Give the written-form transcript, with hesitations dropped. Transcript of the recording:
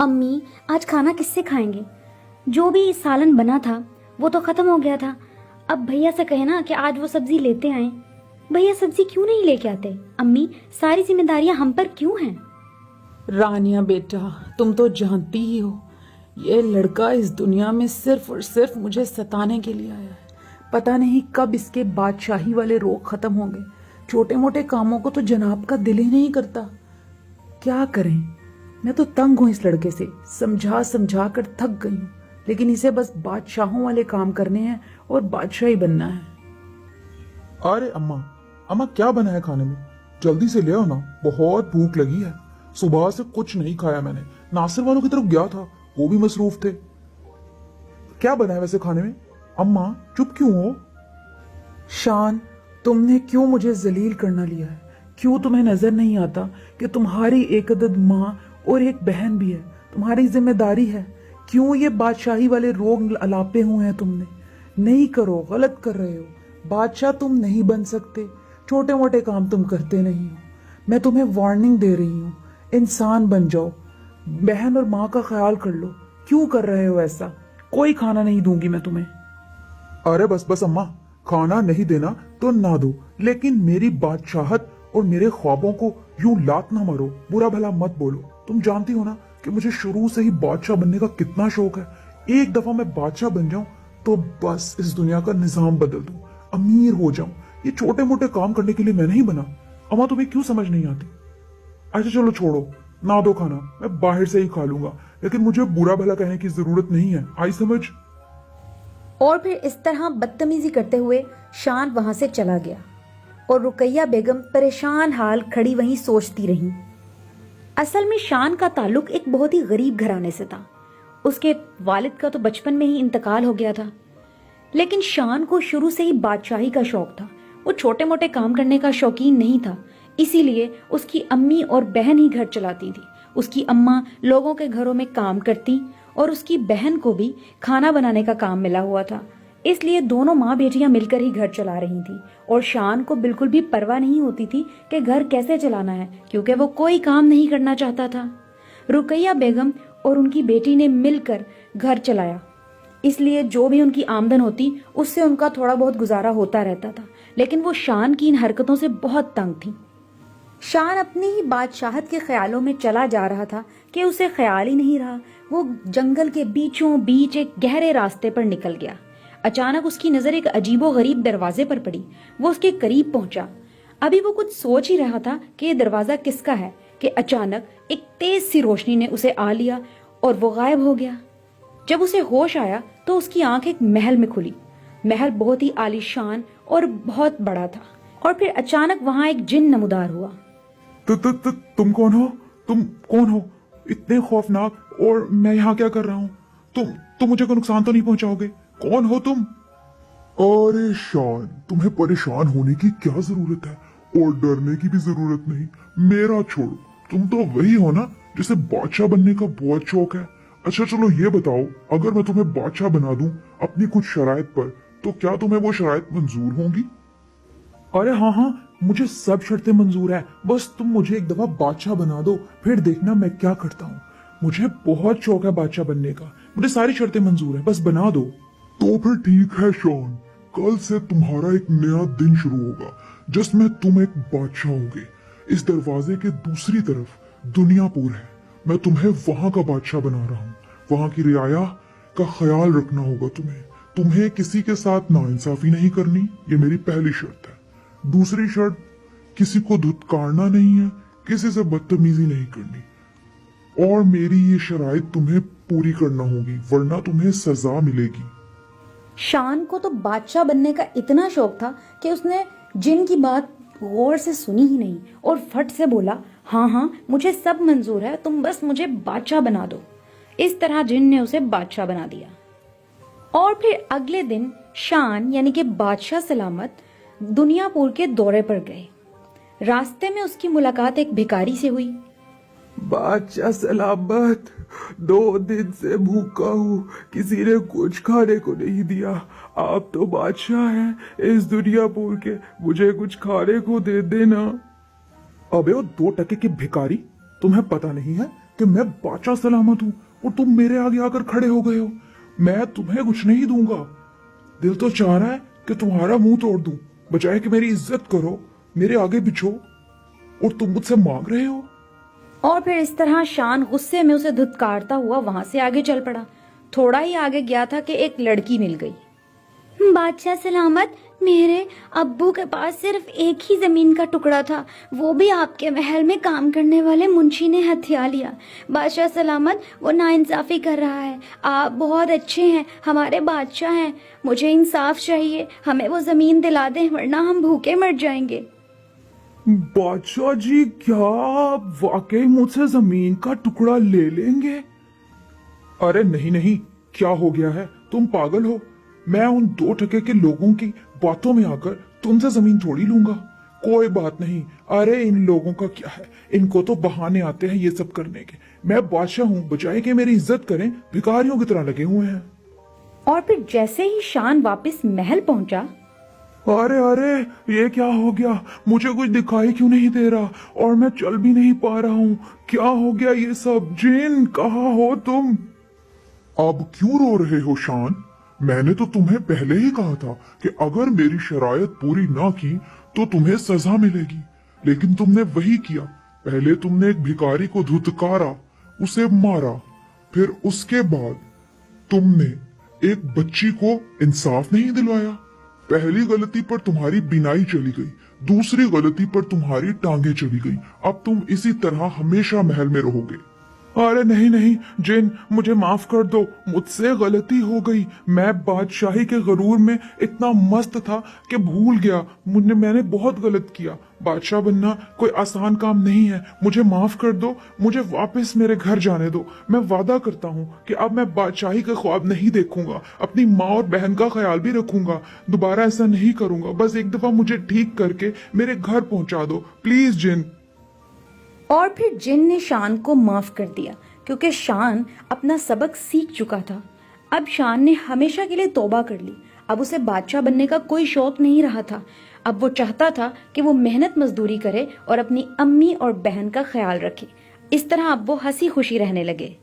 अम्मी, आज खाना किससे खाएंगे? जो भी सालन बना था वो तो खत्म हो गया था। अब भैया से कहे ना कि आज वो सब्जी लेते आए। भैया सब्जी क्यों नहीं लेके आते? अम्मी, सारी जिम्मेदारियां हम पर क्यों हैं? रानिया बेटा, तुम तो जानती ही हो ये लड़का इस दुनिया में सिर्फ और सिर्फ मुझे सताने के लिए आया है। पता नहीं कब इसके बादशाही वाले रोग खत्म होंगे। छोटे मोटे कामों को तो जनाब का दिल ही नहीं करता। क्या करें, मैं तो तंग हूं इस लड़के से। समझा समझा कर थक गई हूँ, लेकिन इसे बस बादशाहों वाले काम करने हैं और बादशाही बनना है। अरे अम्मा, अम्मा क्या बना है खाने में? जल्दी से ले आओ ना, बहुत भूख लगी है। सुबह से कुछ नहीं खाया मैंने। नासिर वालों की तरफ गया था, वो भी मसरूफ थे। क्या बना है वैसे खाने में? अम्मा चुप क्यों हो? शान, तुमने क्यों मुझे जलील करना लिया है? क्यों तुम्हें नजर नहीं आता कि तुम्हारी एक अदद माँ और एक बहन भी है, तुम्हारी जिम्मेदारी है? क्यों ये बादशाही वाले रोग अलापे हुए हैं तुमने? नहीं करो, गलत कर रहे हो। बादशाह तुम नहीं बन सकते, छोटे मोटे काम तुम करते नहीं हो। मैं तुम्हें वार्निंग दे रही हूँ, इंसान बन जाओ, बहन और माँ का ख्याल कर लो। क्यों कर रहे हो ऐसा? कोई खाना नहीं दूंगी मैं तुम्हें। अरे बस बस अम्मा, खाना नहीं देना तो ना दो, लेकिन मेरी बादशाहत और मेरे ख्वाबों को यूं लात ना मारो, बुरा भला मत बोलो। तुम जानती हो ना कि मुझे शुरू से ही बादशाह बनने का कितना शौक है। एक दफा मैं बादशाह बन जाऊं तो बस इस दुनिया का निजाम बदल दूं, अमीर हो जाऊं। ये छोटे मोटे काम करने के लिए मैं नहीं बना। अम्मा तुम्हें क्यों समझ नहीं आती? अच्छा चलो छोड़ो, ना दो खाना, मैं बाहर से ही खा लूंगा, लेकिन मुझे बुरा भला कहने की जरूरत नहीं है, आई समझ? और फिर इस तरह बदतमीजी करते हुए शान वहां से चला गया और रुकैया बेगम परेशान हाल खड़ी वहीं सोचती रही। असल में शान का ताल्लुक एक बहुत ही गरीब घराने से था। उसके वालिद का तो बचपन में ही इंतकाल हो गया था, लेकिन शान को शुरू से ही बादशाही का शौक था। वो छोटे मोटे काम करने का शौकीन नहीं था, इसीलिए उसकी अम्मी और बहन ही घर चलाती थी। उसकी अम्मा लोगों के घरों में काम करती और उसकी बहन को भी खाना बनाने का काम मिला हुआ था, इसलिए दोनों माँ बेटियां मिलकर ही घर चला रही थी। और शान को बिल्कुल भी परवाह नहीं होती थी कि घर कैसे चलाना है, क्योंकि वो कोई काम नहीं करना चाहता था। रुकैया बेगम और उनकी बेटी ने मिलकर घर चलाया, इसलिए जो भी उनकी आमदन होती उससे उनका थोड़ा बहुत गुजारा होता रहता था। लेकिन वो शान की इन हरकतों से बहुत तंग थी। शान अपनी ही बादशाहत के ख्यालों में चला जा रहा था कि उसे ख्याल ही नहीं रहा। वो जंगल के बीचों बीच एक गहरे रास्ते पर निकल गया। अचानक उसकी नजर एक अजीबो गरीब दरवाजे पर पड़ी। वो उसके करीब पहुंचा। अभी वो कुछ सोच ही रहा था कि ये दरवाजा किसका है कि अचानक एक तेज सी रोशनी ने उसे आ लिया और वो गायब हो गया। जब उसे होश आया तो उसकी आंख एक महल में खुली। महल बहुत ही आलीशान और बहुत बड़ा था, और फिर अचानक वहां एक जिन नमूदार हुआ। तुम कौन हो? तुम कौन हो? इतने खौफनाक, और मैं यहाँ क्या कर रहा हूँ? तुम मुझे कोई नुकसान तो नहीं पहुंचाओगे? कौन हो तुम? अरे शान, तुम्हें परेशान होने की क्या जरूरत है, और डरने की भी जरूरत नहीं। मेरा छोड़ो, तुम तो वही हो ना जिसे बादशाह बनने का बहुत शौक है। अच्छा चलो ये बताओ, अगर मैं तुम्हें बादशाह बना दूं अपनी कुछ शराइत पर, तो क्या तुम्हें वो शराइत मंजूर होंगी? अरे हाँ हाँ, मुझे सब शर्तें मंजूर है। बस तुम मुझे एक दफा बादशाह बना दो, फिर देखना मैं क्या करता हूँ। मुझे बहुत शौक है बादशाह बनने का, मुझे सारी शर्तें मंजूर है, बस बना दो। तो फिर ठीक है शान, कल से तुम्हारा एक नया दिन शुरू होगा जिसमें तुम एक बादशाह होगे। इस दरवाजे के दूसरी तरफ दुनियापुर है, मैं तुम्हें वहां का बादशाह बना रहा हूँ। वहां की रियाया का ख्याल रखना होगा तुम्हें किसी के साथ नाइंसाफी नहीं करनी, ये मेरी पहली शर्त है। दूसरी शर्त, किसी को धुतकारना नहीं है, किसी से बदतमीजी नहीं करनी, और मेरी ये शराइत तुम्हें पूरी करना होगी, वरना तुम्हें सजा मिलेगी। शान को तो बादशाह बनने का इतना शौक था कि उसने जिन की बात गौर से सुनी ही नहीं और फट से बोला, हाँ हाँ मुझे सब मंजूर है, तुम बस मुझे बादशाह बना दो। इस तरह जिन ने उसे बादशाह बना दिया। और फिर अगले दिन शान यानी कि बादशाह सलामत दुनियापुर के दौरे पर गए। रास्ते में उसकी मुलाकात एक भिखारी से हुई। बादशाह सलामत, 2 दिन से भूखा हूँ, किसी ने कुछ खाने को नहीं दिया। आप तो बादशाह हैं इस दुनियापुर के, मुझे कुछ खाने को दे देना। अबे वो 2 टके के भिखारी, तुम्हें पता नहीं है कि मैं बादशाह सलामत हूं और तुम मेरे आगे आकर खड़े हो गए हो। मैं तुम्हें कुछ नहीं दूंगा। दिल तो चाह रहा है कि तुम्हारा मुंह तोड़ दूं, बजाय कि मेरी इज्जत करो, मेरे आगे बिछो, और तुम मुझसे मांग रहे हो। और फिर इस तरह शान गुस्से में उसे धुतकारता हुआ वहां से आगे चल पड़ा। थोड़ा ही आगे गया था कि एक लड़की मिल गई। बादशाह सलामत, मेरे अब्बू के पास सिर्फ एक ही जमीन का टुकड़ा था, वो भी आपके महल में काम करने वाले मुंशी ने हथिया लिया। बादशाह सलामत, वो नाइंसाफी कर रहा है। आप बहुत अच्छे हैं, हमारे बादशाह हैं, मुझे इंसाफ चाहिए, हमें वो जमीन दिला दें वरना हम भूखे मर जाएंगे। बादशाह जी, क्या आप वाकई मुझसे जमीन का टुकड़ा ले लेंगे? अरे नहीं नहीं, क्या हो गया है, तुम पागल हो? मैं उन 2 टके के लोगों की बातों में आकर तुमसे जमीन थोड़ी लूंगा। कोई बात नहीं। अरे इन लोगों का क्या है, इनको तो बहाने आते हैं ये सब करने के। मैं बादशाह हूँ, बजाय कि मेरी इज्जत करें भिखारियों की तरह लगे हुए हैं। और फिर जैसे ही शान वापस महल पहुंचा, अरे अरे, ये क्या हो गया? मुझे कुछ दिखाई क्यों नहीं दे रहा और मैं चल भी नहीं पा रहा हूँ। क्या हो गया ये सब? जिन, कहाँ हो तुम? अब क्यों रो रहे हो शान? मैंने तो तुम्हें पहले ही कहा था कि अगर मेरी शरायत पूरी ना की तो तुम्हें सजा मिलेगी, लेकिन तुमने वही किया। पहले तुमने एक भिखारी को धुतकारा, उसे मारा, फिर उसके बाद तुमने एक बच्ची को इंसाफ नहीं दिलवाया। पहली गलती पर तुम्हारी बिनाई चली गई, दूसरी गलती पर तुम्हारी टांगे चली गई। अब तुम इसी तरह हमेशा महल में रहोगे। अरे नहीं नहीं जिन, मुझे माफ कर दो, मुझसे गलती हो गई। मैं बादशाही के गरूर में इतना मस्त था कि भूल गया। मैंने बहुत गलत किया। बादशाह बनना कोई आसान काम नहीं है। मुझे माफ कर दो, मुझे वापस मेरे घर जाने दो। मैं वादा करता हूँ कि अब मैं बादशाही के ख्वाब नहीं देखूंगा, अपनी माँ और बहन का ख्याल भी रखूंगा। दोबारा ऐसा नहीं करूंगा। बस एक दफा मुझे ठीक करके मेरे घर पहुंचा दो प्लीज जिन। और फिर जिन ने शान को माफ कर दिया, क्योंकि शान अपना सबक सीख चुका था। अब शान ने हमेशा के लिए तौबा कर ली। अब उसे बादशाह बनने का कोई शौक नहीं रहा था। अब वो चाहता था कि वो मेहनत मजदूरी करे और अपनी अम्मी और बहन का ख्याल रखे। इस तरह अब वो हंसी खुशी रहने लगे।